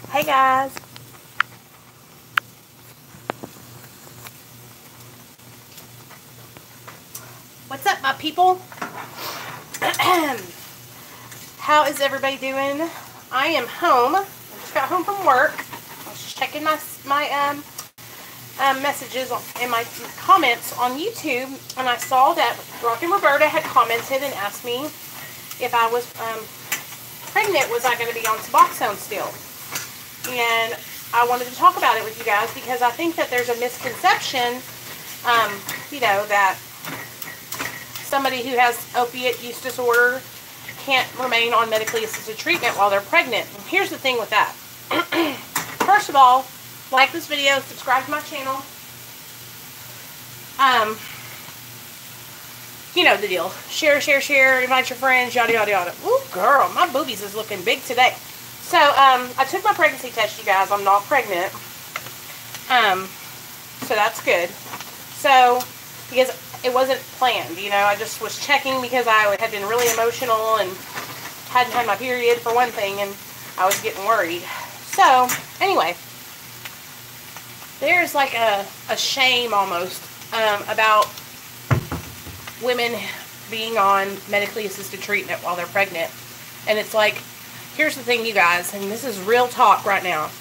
Hey guys. What's up, my people? How is everybody doing? I am home. I just got home from work. I was checking my messages and my comments on YouTube, and I saw that Rockin' Roberta had commented and asked me if I was pregnant, was I going to be on Suboxone still? And I wanted to talk about it with you guys because I think that there's a misconception, you know, that somebody who has opiate use disorder can't remain on medically assisted treatment while they're pregnant. And here's the thing with that. First of all, like this video, subscribe to my channel. You know the deal. Share, invite your friends, yada, yada, yada. Ooh, girl, my boobies is looking big today. So, I took my pregnancy test, you guys. I'm not pregnant. So that's good. So, because it wasn't planned, you know, I just was checking because I had been really emotional and hadn't had my period for one thing, and I was getting worried. So, anyway, there's like a shame almost about women being on medically assisted treatment while they're pregnant. And it's like, here's the thing, you guys, and this is real talk right now.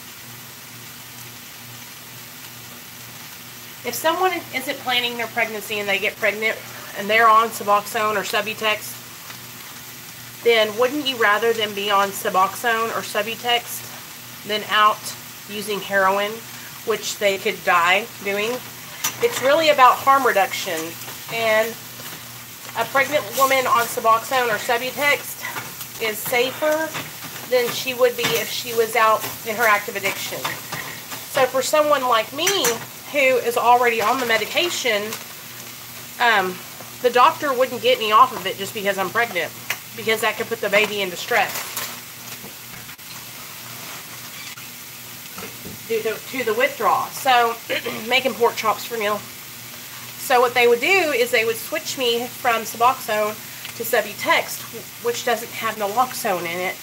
If someone isn't planning their pregnancy and they get pregnant and they're on Suboxone or Subutex, then wouldn't you rather them be on Suboxone or Subutex than out using heroin, which they could die doing? It's really about harm reduction. And a pregnant woman on Suboxone or Subutex is safer than she would be if she was out in her active addiction. So for someone like me who is already on the medication, the doctor wouldn't get me off of it just because I'm pregnant, because that could put the baby in distress due to the withdrawal. So, making pork chops for meal. So what they would do is they would switch me from Suboxone to Subutex, which doesn't have naloxone in it.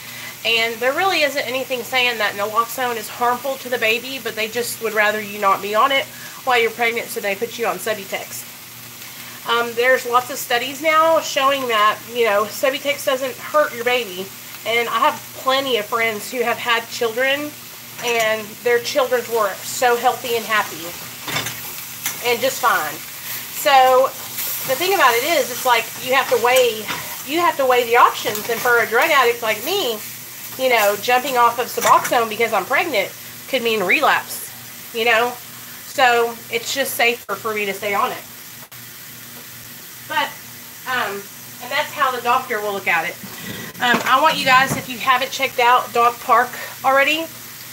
And there really isn't anything saying that naloxone is harmful to the baby, but they just would rather you not be on it while you're pregnant, so they put you on Subutex. There's lots of studies now showing that, you know, Subutex doesn't hurt your baby. And I have plenty of friends who have had children, and their children were so healthy and happy and just fine. So the thing about it is, it's like you have to weigh the options. And for a drug addict like me, you know, jumping off of Suboxone because I'm pregnant could mean relapse, you know. So it's just safer for me to stay on it. But and that's how the doctor will look at it. I want you guys, if you haven't checked out Dog Park already,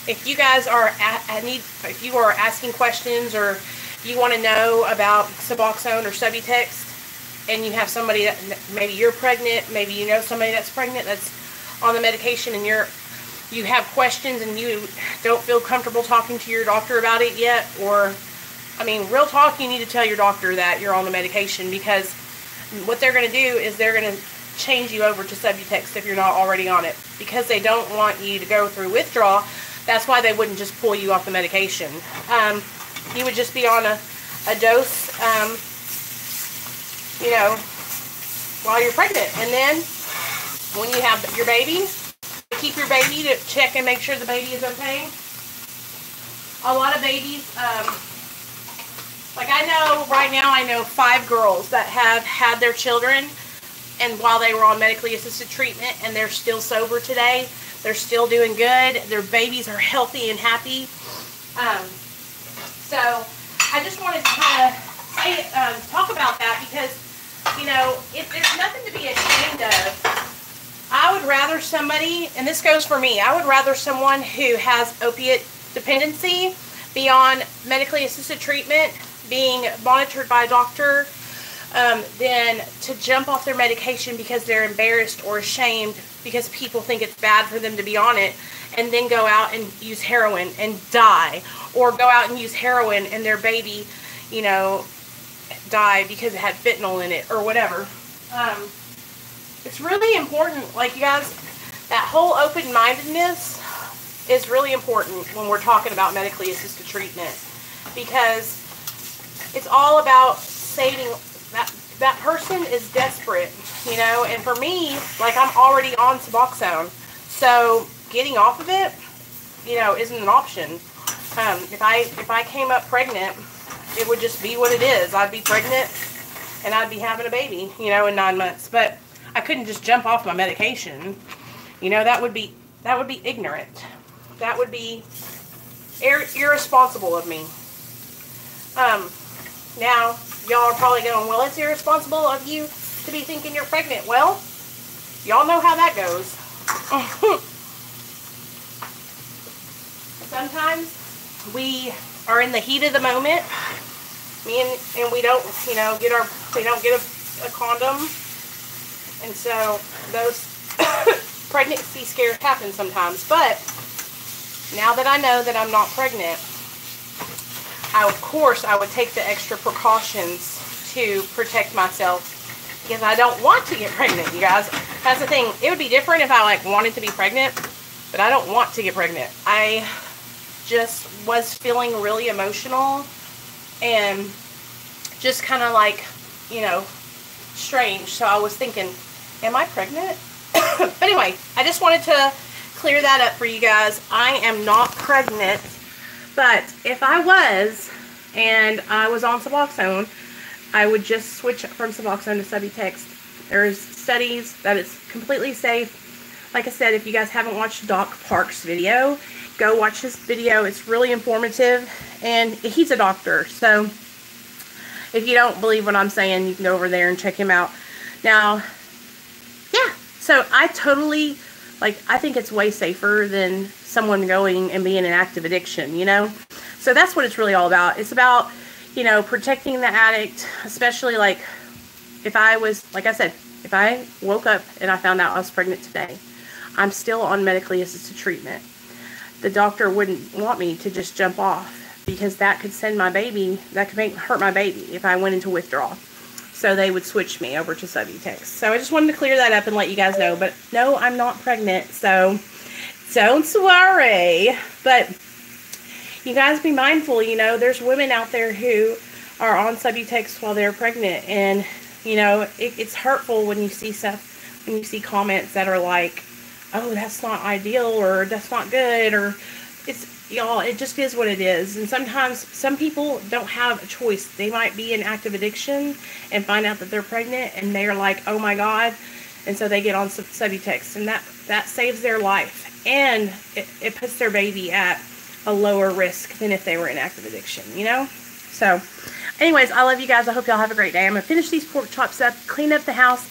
if you guys are if you are asking questions or you want to know about Suboxone or Subutex, and you have somebody that maybe you're pregnant, maybe you know somebody that's pregnant that's on the medication, and you have questions and you don't feel comfortable talking to your doctor about it yet, or, I mean, real talk, you need to tell your doctor that you're on the medication, because what they're going to do is they're going to change you over to Subutex if you're not already on it, because they don't want you to go through withdrawal. That's why they wouldn't just pull you off the medication. You would just be on a dose, you know, while you're pregnant. And then when you have your baby, keep your baby to check and make sure the baby is okay. A lot of babies, like I know right now, I know 5 girls that have had their children, and while they were on medically assisted treatment, and they're still sober today. They're still doing good. Their babies are healthy and happy. So I just wanted to kind of talk about that, because, you know, there's nothing to be ashamed of. I would rather somebody, and this goes for me, I would rather someone who has opiate dependency be on medically assisted treatment, being monitored by a doctor, than to jump off their medication because they're embarrassed or ashamed because people think it's bad for them to be on it, and then go out and use heroin and die, or go out and use heroin and their baby, you know, die because it had fentanyl in it or whatever. It's really important, like, you guys, that whole open-mindedness is really important when we're talking about medically assisted treatment, because it's all about saving that person is desperate, you know. And for me, like, I'm already on Suboxone, so getting off of it, you know, isn't an option. If I came up pregnant, it would just be what it is. I'd be pregnant and I'd be having a baby, you know, in 9 months. But I couldn't just jump off my medication. You know, that would be ignorant. That would be irresponsible of me. Now, y'all are probably going, well, it's irresponsible of you to be thinking you're pregnant. Well, y'all know how that goes. Sometimes we are in the heat of the moment, and we don't, you know, get a condom, and so those pregnancy scares happen sometimes. But now that I know that I'm not pregnant, of course I would take the extra precautions to protect myself, because I don't want to get pregnant, you guys. That's the thing. It would be different if I, like, wanted to be pregnant, but I don't want to get pregnant. I just was feeling really emotional and just kind of, like, you know, strange. So I was thinking, am I pregnant? But anyway, I just wanted to clear that up for you guys. I am not pregnant, but if I was, and I was on Suboxone, I would just switch from Suboxone to Subutex. There's studies that it's completely safe. Like I said, if you guys haven't watched Doc Park's video, go watch his video. It's really informative, and he's a doctor. So if you don't believe what I'm saying, you can go over there and check him out. Now, yeah, so I totally, like, I think it's way safer than someone going and being in active addiction, you know? So that's what it's really all about. It's about, you know, protecting the addict, especially, like, if I was, like I said, if I woke up and I found out I was pregnant today, I'm still on medically assisted treatment. The doctor wouldn't want me to just jump off, because that could send my baby, that could hurt my baby if I went into withdrawal. So they would switch me over to Subutex. So I just wanted to clear that up and let you guys know. But no, I'm not pregnant, so don't worry. But you guys be mindful, you know, there's women out there who are on Subutex while they're pregnant, and, you know, it's hurtful when you see stuff, when you see comments that are like, oh, that's not ideal, or that's not good, or it's, y'all, it just is what it is. And sometimes some people don't have a choice. They might be in active addiction and find out that they're pregnant, and they're like, oh my God, and so they get on Subutex, and that saves their life, and it puts their baby at a lower risk than if they were in active addiction, you know? So anyways, I love you guys. I hope y'all have a great day. I'm gonna finish these pork chops up, clean up the house,